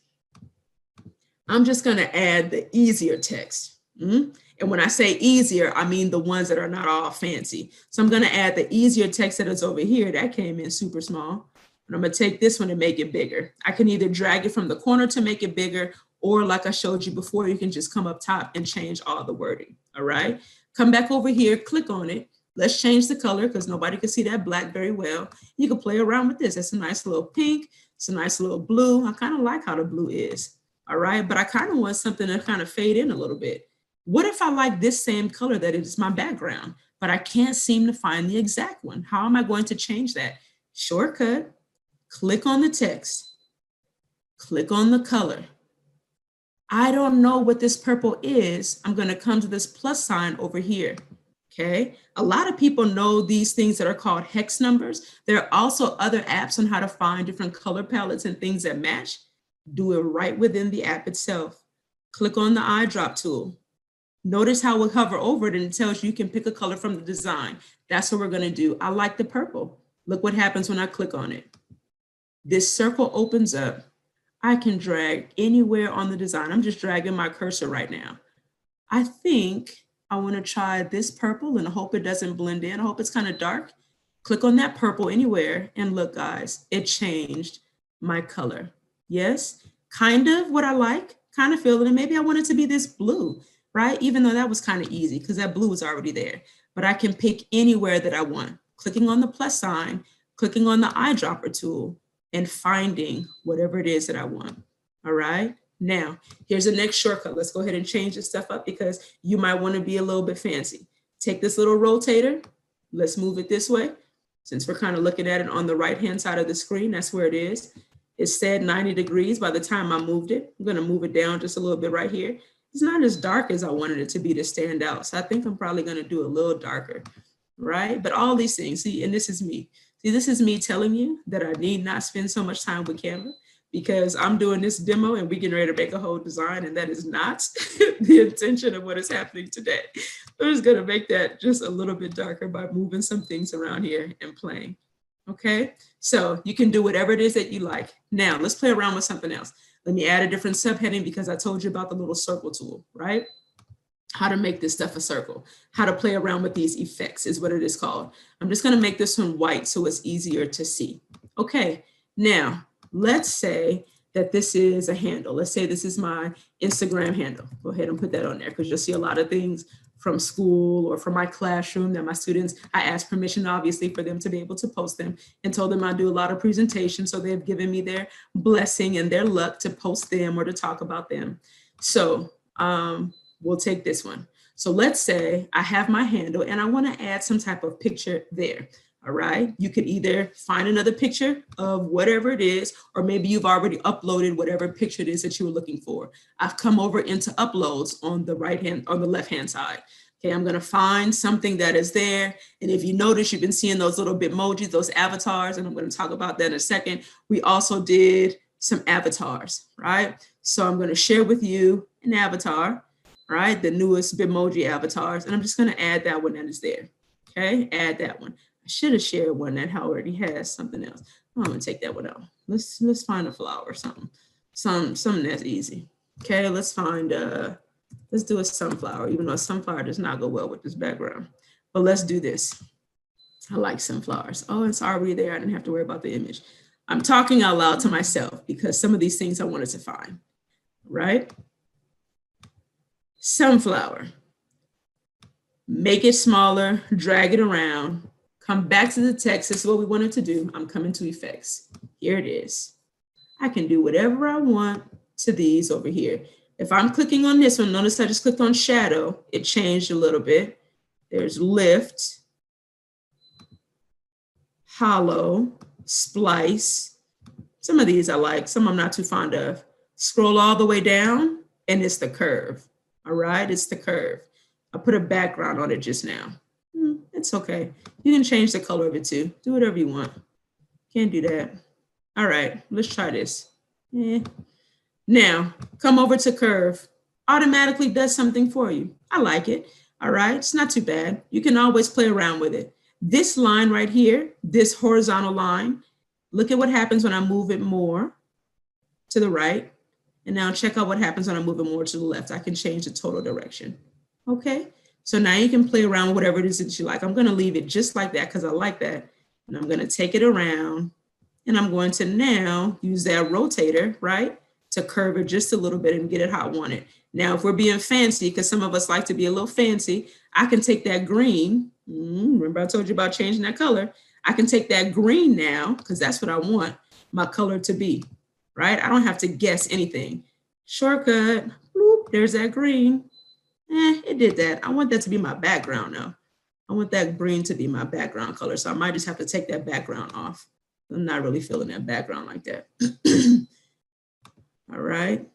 I'm just going to add the easier text. And when I say easier, I mean the ones that are not all fancy. So I'm going to add the easier text that is over here. That came in super small. And I'm going to take this one and make it bigger. I can either drag it from the corner to make it bigger, or like I showed you before, you can just come up top and change all the wording. All right, come back over here, click on it. Let's change the color because nobody can see that black very well. You can play around with this. That's a nice little pink. It's a nice little blue. I kind of like how the blue is. All right, but I kind of want something to kind of fade in a little bit. What if I like this same color that is my background, but I can't seem to find the exact one? How am I going to change that? Shortcut, click on the text, click on the color. I don't know what this purple is. I'm going to come to this plus sign over here. Okay, a lot of people know these things that are called hex numbers. There are also other apps on how to find different color palettes and things that match. Do it right within the app itself. Click on the eyedrop tool. Notice how we'll hover over it and it tells you can pick a color from the design. That's what we're going to do. I like the purple. Look what happens when I click on it. This circle opens up. I can drag anywhere on the design. I'm just dragging my cursor right now. I think I want to try this purple and I hope it doesn't blend in. I hope it's kind of dark. Click on that purple anywhere and look, guys, it changed my color. Yes, kind of what I like, kind of feel it. And maybe I want it to be this blue, right? Even though that was kind of easy because that blue is already there. But I can pick anywhere that I want. Clicking on the plus sign, clicking on the eyedropper tool, and finding whatever it is that I want. All right. Now, here's the next shortcut. Let's go ahead and change this stuff up because you might want to be a little bit fancy. Take this little rotator. Let's move it this way. Since we're kind of looking at it on the right-hand side of the screen, that's where it is. It said 90 degrees by the time I moved it. I'm going to move it down just a little bit right here. It's not as dark as I wanted it to be to stand out. So I think I'm probably going to do a little darker, right? But all these things, see, and this is me. See, this is me telling you that I need not spend so much time with Canva, because I'm doing this demo and we getting ready to make a whole design, and that is not the intention of what is happening today. I'm just gonna make that just a little bit darker by moving some things around here and playing. Okay, so you can do whatever it is that you like. Now let's play around with something else. Let me add a different subheading because I told you about the little circle tool, right? How to make this stuff a circle, how to play around with these effects is what it is called. I'm just gonna make this one white so it's easier to see. Okay, now, let's say that this is a handle. Let's say this is my Instagram handle. Go ahead and put that on there because you'll see a lot of things from school or from my classroom that my students, I asked permission obviously for them to be able to post them and told them I do a lot of presentations. So they've given me their blessing and their luck to post them or to talk about them. So we'll take this one. So let's say I have my handle and I want to add some type of picture there. All right, you could either find another picture of whatever it is, or maybe you've already uploaded whatever picture it is that you were looking for. I've come over into uploads on the left-hand side. Okay, I'm gonna find something that is there. And if you notice, you've been seeing those little Bitmojis, those avatars, and I'm gonna talk about that in a second. We also did some avatars, right? So I'm gonna share with you an avatar. right? The newest Bitmoji avatars. And I'm just going to add that one that is there. Okay, add that one. I should have shared one that already has something else. I'm going to take that one out. Let's find a flower or something. Something that's easy. Okay, let's find let's do a sunflower, even though a sunflower does not go well with this background. But let's do this. I like sunflowers. Oh, it's already there. I didn't have to worry about the image. I'm talking out loud to myself because some of these things I wanted to find, right? Sunflower. Make it smaller, drag it around, come back to the text. This is what we wanted to do. I'm coming to effects. Here it is. I can do whatever I want to these over here. If I'm clicking on this one, notice I just clicked on shadow. It changed a little bit. There's lift, hollow, splice. Some of these I like, some I'm not too fond of. Scroll all the way down and it's the curve. All right, it's the curve. I put a background on it just now. It's okay. You can change the color of it too. Do whatever you want. Can't do that. All right, let's try this. Now, come over to curve. Automatically does something for you. I like it. All right, it's not too bad. You can always play around with it. This line right here, this horizontal line, look at what happens when I move it more to the right. And now check out what happens when I move it more to the left. I can change the total direction. Okay, so now you can play around with whatever it is that you like. I'm going to leave it just like that because I like that. And I'm going to take it around and I'm going to now use that rotator, right, to curve it just a little bit and get it how I want it. Now, if we're being fancy, because some of us like to be a little fancy, I can take that green. Remember I told you about changing that color. I can take that green now because that's what I want my color to be, right? I don't have to guess anything. Shortcut, bloop, there's that green. It did that. I want that to be my background now. I want that green to be my background color. So I might just have to take that background off. I'm not really feeling that background like that. All right.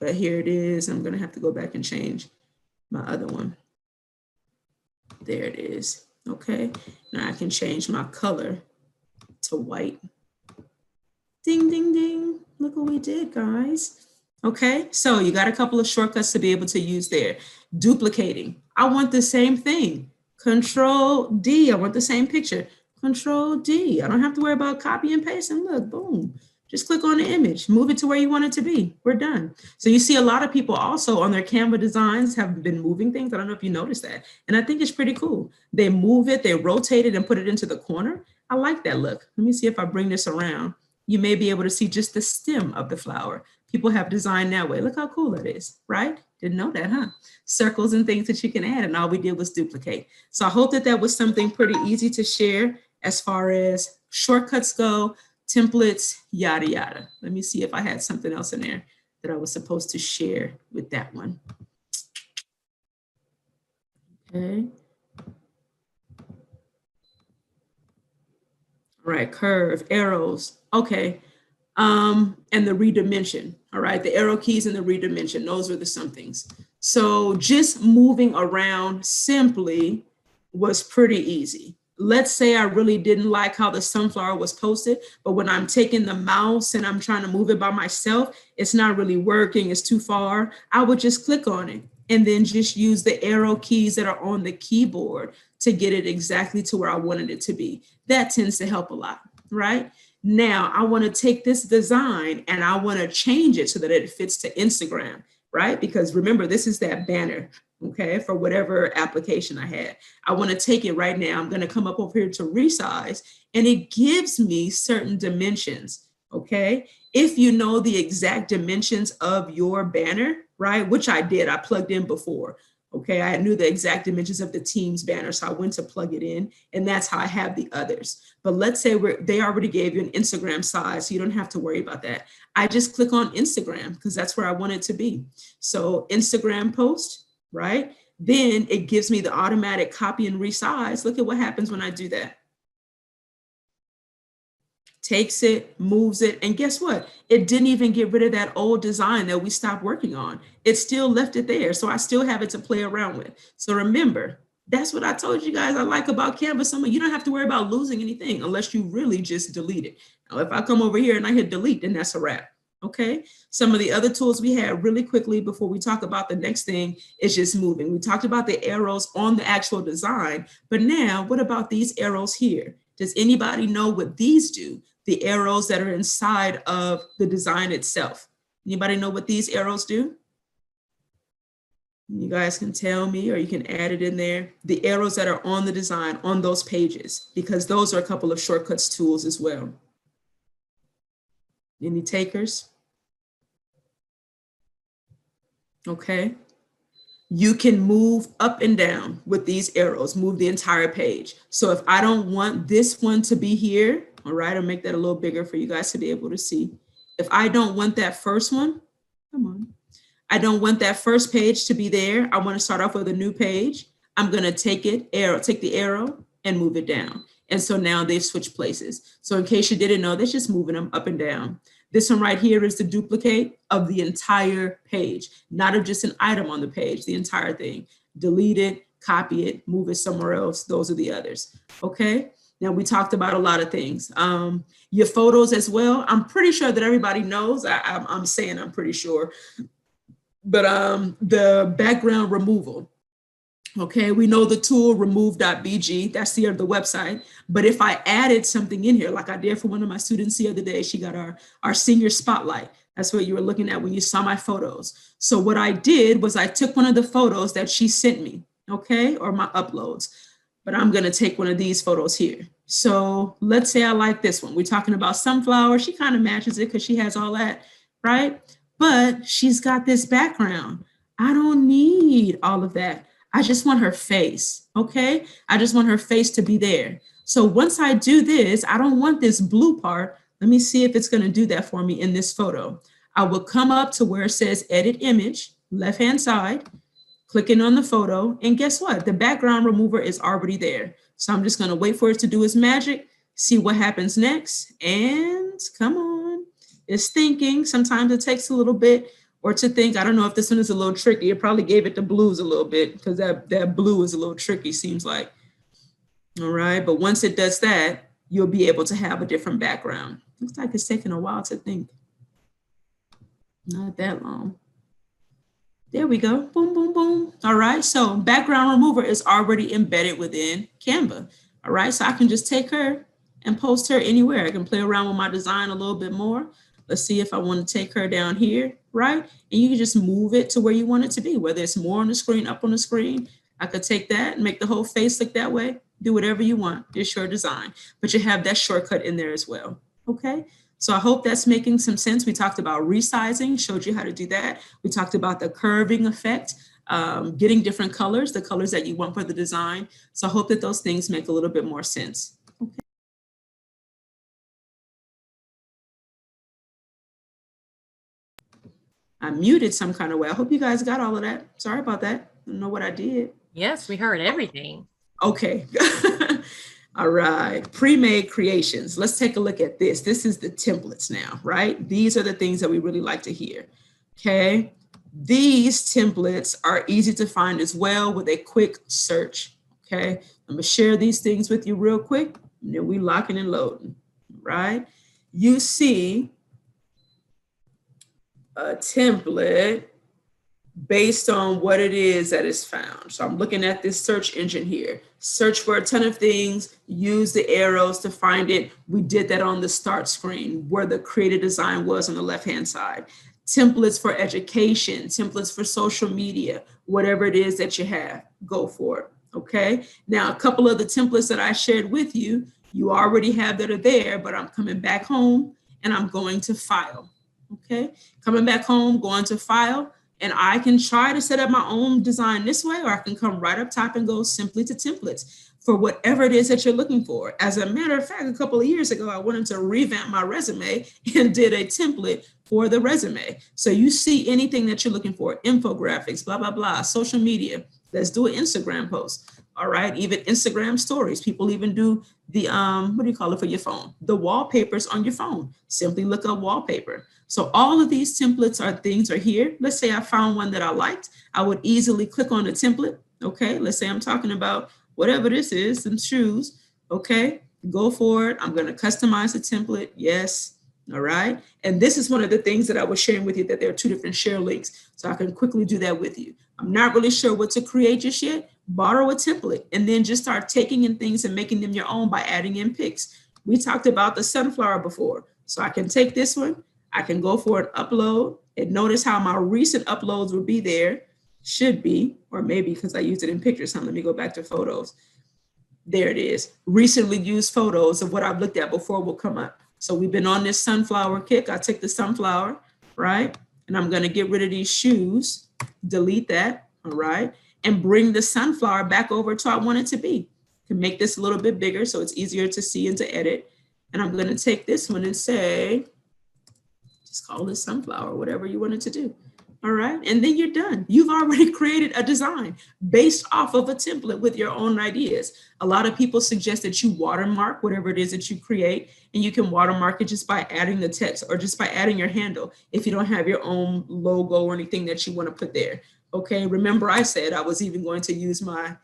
But here it is. I'm going to have to go back and change my other one. There it is. Okay. Now I can change my color to white. Ding, ding, ding. Look what we did, guys. Okay, so you got a couple of shortcuts to be able to use there. Duplicating. I want the same thing. Control D. I want the same picture. Control D. I don't have to worry about copy and paste. And look, boom. Just click on the image. Move it to where you want it to be. We're done. So you see a lot of people also on their Canva designs have been moving things. I don't know if you noticed that. And I think it's pretty cool. They move it, they rotate it and put it into the corner. I like that look. Let me see if I bring this around. You may be able to see just the stem of the flower. People have designed that way. Look how cool that is, right? Didn't know that, huh? Circles and things that you can add, and all we did was duplicate. So I hope that that was something pretty easy to share as far as shortcuts go, templates, yada, yada. Let me see if I had something else in there that I was supposed to share with that one. Okay. All right, curve, arrows. Okay. And the redimension, all right, the arrow keys and the redimension, those are the somethings. So just moving around simply was pretty easy. Let's say I really didn't like how the sunflower was posted, but when I'm taking the mouse and I'm trying to move it by myself, it's not really working, it's too far. I would just click on it and then just use the arrow keys that are on the keyboard to get it exactly to where I wanted it to be. That tends to help a lot, right? Now I want to take this design and I want to change it so that it fits to Instagram, right? Because remember, this is that banner, okay, for whatever application I had. I want to take it right now. I'm going to come up over here to resize and it gives me certain dimensions, okay? If you know the exact dimensions of your banner, right, which I did, I plugged in before. Okay, I knew the exact dimensions of the team's banner, so I went to plug it in, and that's how I have the others. But let's say they already gave you an Instagram size, so you don't have to worry about that. I just click on Instagram because that's where I want it to be. So Instagram post, right? Then it gives me the automatic copy and resize. Look at what happens when I do that. Takes it, moves it, and guess what? It didn't even get rid of that old design that we stopped working on. It still left it there, so I still have it to play around with. So remember, that's what I told you guys I like about Canva. You don't have to worry about losing anything unless you really just delete it. Now, if I come over here and I hit delete, then that's a wrap. Okay, some of the other tools we had really quickly before we talk about the next thing is just moving. We talked about the arrows on the actual design, but now what about these arrows here? Does anybody know what these do? The arrows that are inside of the design itself. Anybody know what these arrows do? You guys can tell me, or you can add it in there. The arrows that are on the design on those pages, because those are a couple of shortcuts tools as well. Any takers? Okay. You can move up and down with these arrows, move the entire page. So if I don't want this one to be here, all right, I'll make that a little bigger for you guys to be able to see. If I don't want that first one, come on. I don't want that first page to be there. I want to start off with a new page. I'm going to take the arrow and move it down. And so now they've switched places. So in case you didn't know, that's just moving them up and down. This one right here is the duplicate of the entire page, not of just an item on the page, the entire thing. Delete it, copy it, move it somewhere else. Those are the others. Okay. Now we talked about a lot of things. Your photos as well. I'm pretty sure that everybody knows. I'm saying I'm pretty sure. But the background removal. Okay, we know the tool remove.bg, that's the website. But if I added something in here, like I did for one of my students the other day, she got our senior spotlight. That's what you were looking at when you saw my photos. So what I did was I took one of the photos that she sent me, okay, or my uploads. But I'm gonna take one of these photos here. So let's say I like this one. We're talking about sunflower. She kind of matches it because she has all that, right? But she's got this background. I don't need all of that. I just want her face, okay? I just want her face to be there. So once I do this, I don't want this blue part. Let me see if it's gonna do that for me in this photo. I will come up to where it says edit image, left-hand side, clicking on the photo, and guess what? The background remover is already there. So I'm just gonna wait for it to do its magic, see what happens next, and come on. It's thinking. Sometimes it takes a little bit or to think. I don't know if this one is a little tricky. It probably gave it the blues a little bit because that blue is a little tricky, seems like. All right, but once it does that, you'll be able to have a different background. Looks like it's taking a while to think. Not that long. There we go, boom, boom, boom. All right, so background remover is already embedded within Canva. All right, so I can just take her and post her anywhere. I can play around with my design a little bit more. Let's see if I want to take her down here, right? And you can just move it to where you want it to be, whether it's more on the screen, up on the screen. I could take that and make the whole face look that way. Do whatever you want. It's your design, but you have that shortcut in there as well, okay? So I hope that's making some sense. We talked about resizing, showed you how to do that. We talked about the curving effect, getting different colors, the colors that you want for the design. So I hope that those things make a little bit more sense. Okay. I muted some kind of way. I hope you guys got all of that. Sorry about that. I don't know what I did. Yes, we heard everything. Okay. All right, pre-made creations. Let's take a look at this. This is the templates now, right? These are the things that we really like to hear, okay? These templates are easy to find as well with a quick search, okay? I'm gonna share these things with you real quick, and then we locking and loading, right? You see a template based on what it is that is found. So I'm looking at this search engine here. Search for a ton of things, use the arrows to find it. We did that on the start screen where the creative design was on the left-hand side. Templates for education, templates for social media, whatever it is that you have, go for it, okay? Now, a couple of the templates that I shared with you, you already have that are there, but I'm coming back home and I'm going to file, okay? Coming back home, going to file, and I can try to set up my own design this way, or I can come right up top and go simply to templates for whatever it is that you're looking for. As a matter of fact, a couple of years ago, I wanted to revamp my resume and did a template for the resume. So you see anything that you're looking for, infographics, blah, blah, blah, social media. Let's do an Instagram post. All right, even Instagram stories. People even do the, what do you call it for your phone? The wallpapers on your phone. Simply look up wallpaper. So all of these templates are here. Let's say I found one that I liked. I would easily click on the template. Okay, let's say I'm talking about whatever this is, some shoes. Okay, go for it. I'm gonna customize the template. Yes. All right. And this is one of the things that I was sharing with you, that there are 2 different share links. So I can quickly do that with you. I'm not really sure what to create just yet. Borrow a template and then just start taking in things and making them your own by adding in pics. We talked about the sunflower before. So I can take this one, I can go for an upload, and notice how my recent uploads will be there. Should be, or maybe because I used it in pictures. Let me go back to photos. There it is. Recently used photos of what I've looked at before will come up. So we've been on this sunflower kick. I take the sunflower, right? And I'm going to get rid of these shoes, delete that, all right? And bring the sunflower back over to where I want it to be. Can make this a little bit bigger so it's easier to see and to edit. And I'm going to take this one and say, just call this sunflower, whatever you want it to do. All right, and then you're done. You've already created a design based off of a template with your own ideas. A lot of people suggest that you watermark whatever it is that you create, and you can watermark it just by adding the text or just by adding your handle if you don't have your own logo or anything that you want to put there. Okay, remember I said I was even going to use my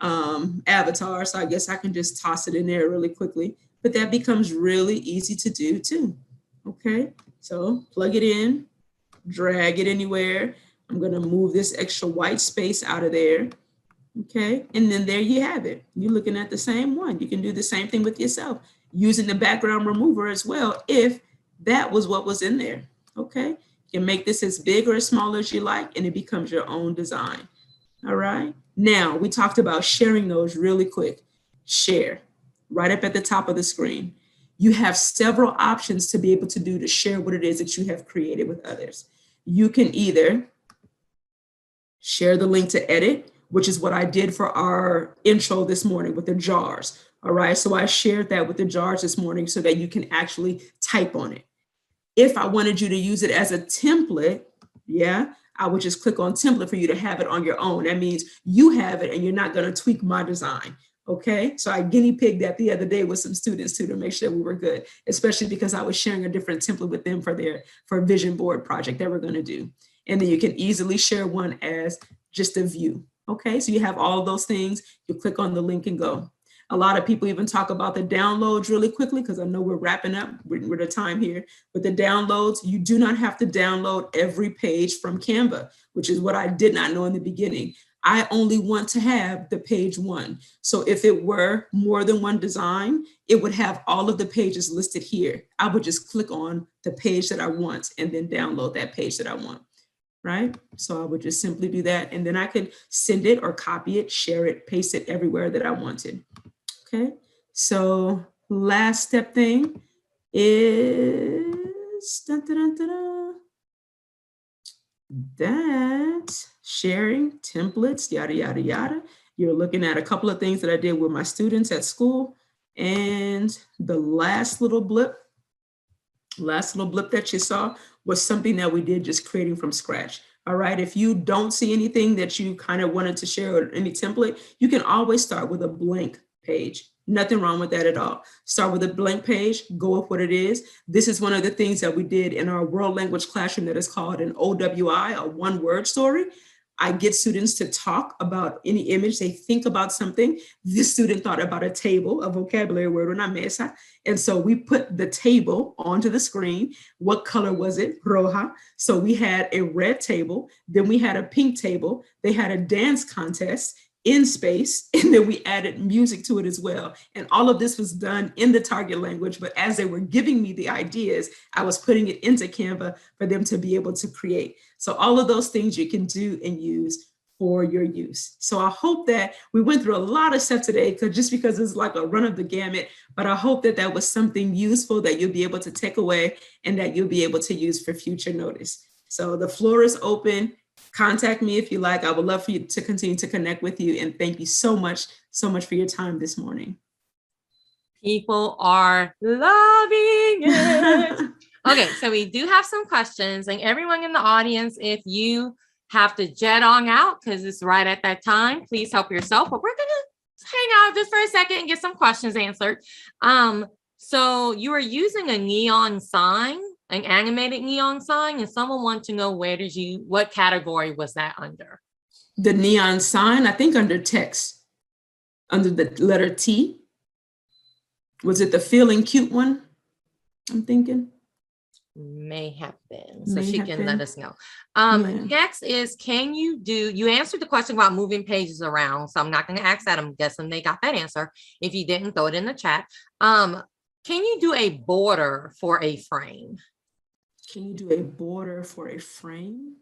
avatar, so I guess I can just toss it in there really quickly, but that becomes really easy to do too. Okay, so plug it in, drag it anywhere. I'm going to move this extra white space out of there. Okay, and then there you have it. You're looking at the same one. You can do the same thing with yourself using the background remover as well if that was what was in there. Okay, you can make this as big or as small as you like, and it becomes your own design. All right, now we talked about sharing those really quick. Share right up at the top of the screen. You have several options to be able to share what it is that you have created with others. You can either share the link to edit, which is what I did for our intro this morning with the jars. All right, so I shared that with the jars this morning so that you can actually type on it. If I wanted you to use it as a template, yeah, I would just click on template for you to have it on your own. That means you have it and you're not going to tweak my design. Okay, so I guinea pigged that the other day with some students too to make sure we were good, especially because I was sharing a different template with them for a vision board project that we're going to do. And then you can easily share one as just a view. Okay, so you have all of those things. You click on the link and go. A lot of people even talk about the downloads really quickly because I know we're wrapping up with the time here. But the downloads, you do not have to download every page from Canva, which is what I did not know in the beginning. I only want to have the page 1. So if it were more than one design, it would have all of the pages listed here. I would just click on the page that I want and then download that page that I want, right? So I would just simply do that. And then I could send it or copy it, share it, paste it everywhere that I wanted. Okay, so last step thing is that sharing templates, yada, yada, yada. You're looking at a couple of things that I did with my students at school. And the last little blip that you saw was something that we did just creating from scratch. All right, if you don't see anything that you kind of wanted to share or any template, you can always start with a blank page. Nothing wrong with that at all. Start with a blank page, go with what it is. This is one of the things that we did in our world language classroom that is called an OWI, a one-word story. I get students to talk about any image. They think about something. This student thought about a table, a vocabulary word, una mesa. And so we put the table onto the screen. What color was it? Roja. So we had a red table. Then we had a pink table. They had a dance contest in space, and then we added music to it as well. And all of this was done in the target language, but as they were giving me the ideas, I was putting it into Canva for them to be able to create. So all of those things you can do and use for your use. So I hope that we went through a lot of stuff today, because it's like a run of the gamut, but I hope that that was something useful that you'll be able to take away and that you'll be able to use for future notice. So the floor is open. Contact me if you like. I would love for you to continue to connect with you. And thank you so much for your time this morning. People are loving it. Okay, so we do have some questions, and everyone in the audience, if you have to jet on out because it's right at that time, please help yourself. But we're gonna hang out just for a second and get some questions answered. So you are using a neon sign, an animated neon sign, and someone wants to know what category was that under? The neon sign, I think under text, under the letter T. Was it the feeling cute one? I'm thinking. May have been, so May she have can been. let us know. Yeah. Next is, you answered the question about moving pages around, so I'm not going to ask that. I'm guessing they got that answer. If you didn't, throw it in the chat. Can you do a border for a frame? Can you do a border for a frame?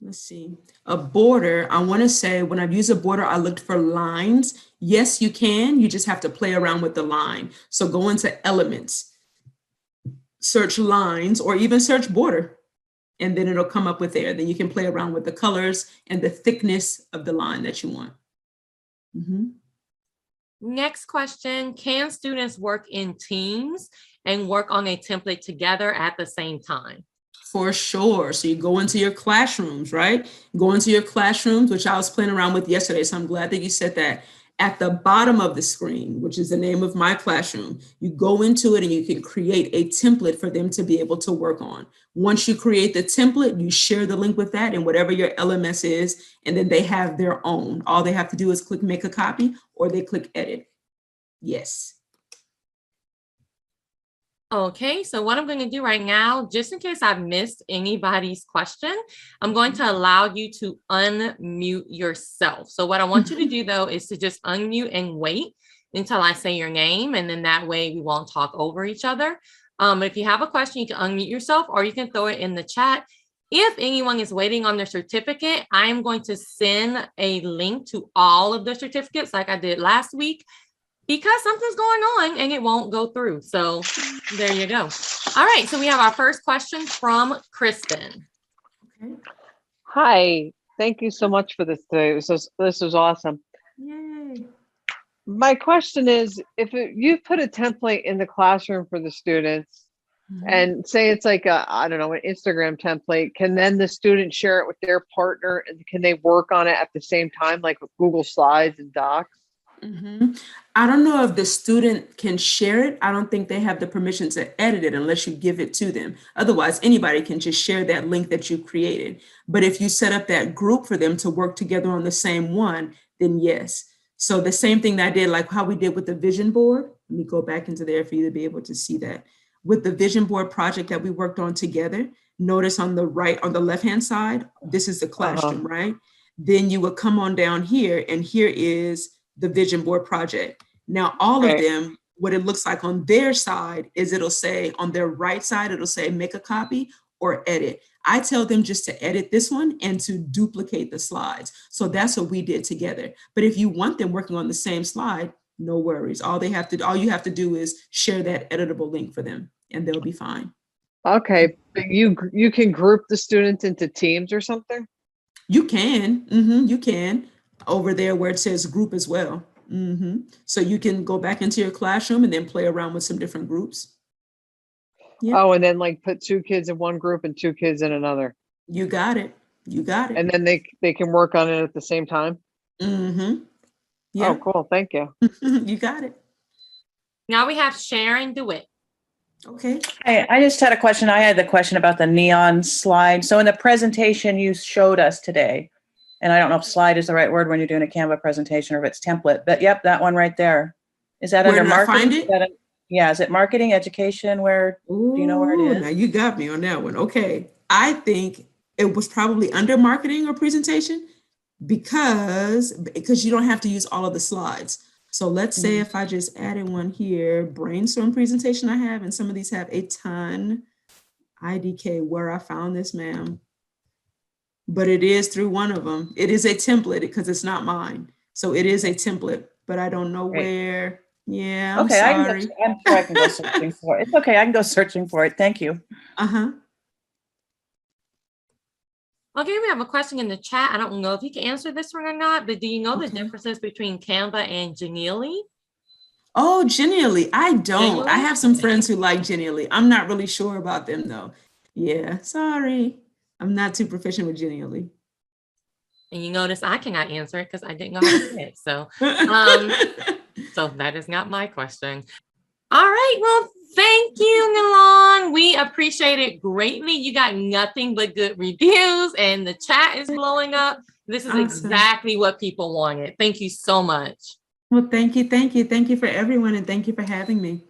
Let's see. A border, I want to say when I've used a border, I looked for lines. Yes, you can. You just have to play around with the line. So go into elements, search lines, or even search border, and then it'll come up with there. Then you can play around with the colors and the thickness of the line that you want. Next question, can students work in teams and work on a template together at the same time? For sure. So you go into your classrooms, right? Go into your classrooms, which I was playing around with yesterday. So I'm glad that you said that. At the bottom of the screen, which is the name of my classroom, you go into it and you can create a template for them to be able to work on. Once you create the template, you share the link with that and whatever your LMS is, and then they have their own. All they have to do is click make a copy or they click edit. Yes. Okay, so what I'm going to do right now, just in case I've missed anybody's question, I'm going to allow you to unmute yourself. So what I want you to do though is to just unmute and wait until I say your name, and then that way we won't talk over each other. If you have a question, you can unmute yourself or you can throw it in the chat. If anyone is waiting on their certificate, I am going to send a link to all of the certificates like I did last week, because something's going on and it won't go through. So there you go. All right, so we have our first question from Kristen. Okay. Hi, thank you so much for this today. This was awesome. Yay. My question is, if you put a template in the classroom for the students, and say it's like I don't know, an Instagram template, can then the student share it with their partner, and can they work on it at the same time, like with Google Slides and Docs? I don't know if the student can share it. I don't think they have the permission to edit it unless you give it to them. Otherwise, anybody can just share that link that you created. But if you set up that group for them to work together on the same one, then yes. So the same thing that I did, like how we did with the vision board. Let me go back into there for you to be able to see that. With the vision board project that we worked on together, notice on the right, on the left-hand side, this is the classroom, right? Then you would come on down here, and here is the vision board project. Now, all of them, what it looks like on their side is it'll say on their right side, it'll say make a copy or edit. I tell them just to edit this one and to duplicate the slides. So that's what we did together. But if you want them working on the same slide, no worries. All you have to do is share that editable link for them and they'll be fine. Okay, but you can group the students into teams or something? You can, you can. Over there where it says group as well. So you can go back into your classroom and then play around with some different groups. Yep. Oh, and then like put 2 kids in one group and 2 kids in another. You got it. You got it. And then they can work on it at the same time. Yeah. Oh, cool. Thank you. You got it. Now we have Sharon DeWitt. Okay. Hey, I just had a question. I had the question about the neon slide. So in the presentation you showed us today, and I don't know if slide is the right word when you're doing a Canva presentation or if it's template, but yep, that one right there. Is that Where under did I marketing? find it? Yeah, is it marketing, education? Where do you know where it is? Now you got me on that one. Okay. I think it was probably under marketing or presentation because you don't have to use all of the slides. So let's say if I just added one here, brainstorm presentation I have, and some of these have a ton. IDK, where I found this, ma'am. But it is through one of them. It is a template because it's not mine. So it is a template, but I don't know where. Yeah, I'm okay, sorry. I'm sure I can go searching for it. It's okay, I can go searching for it. Thank you. Okay, we have a question in the chat. I don't know if you can answer this one or not, but do you know the differences between Canva and Genealy? Oh, Genealy. I don't. I have some friends who like Genealy. I'm not really sure about them though. Yeah, sorry. I'm not too proficient with Genealy. And you notice I cannot answer it because I didn't know how to do it. So, so that is not my question. All right. Well, thank you, Nelann. We appreciate it greatly. You got nothing but good reviews and the chat is blowing up. This is exactly what people wanted. Thank you so much. Well, thank you. Thank you. Thank you for everyone. And thank you for having me.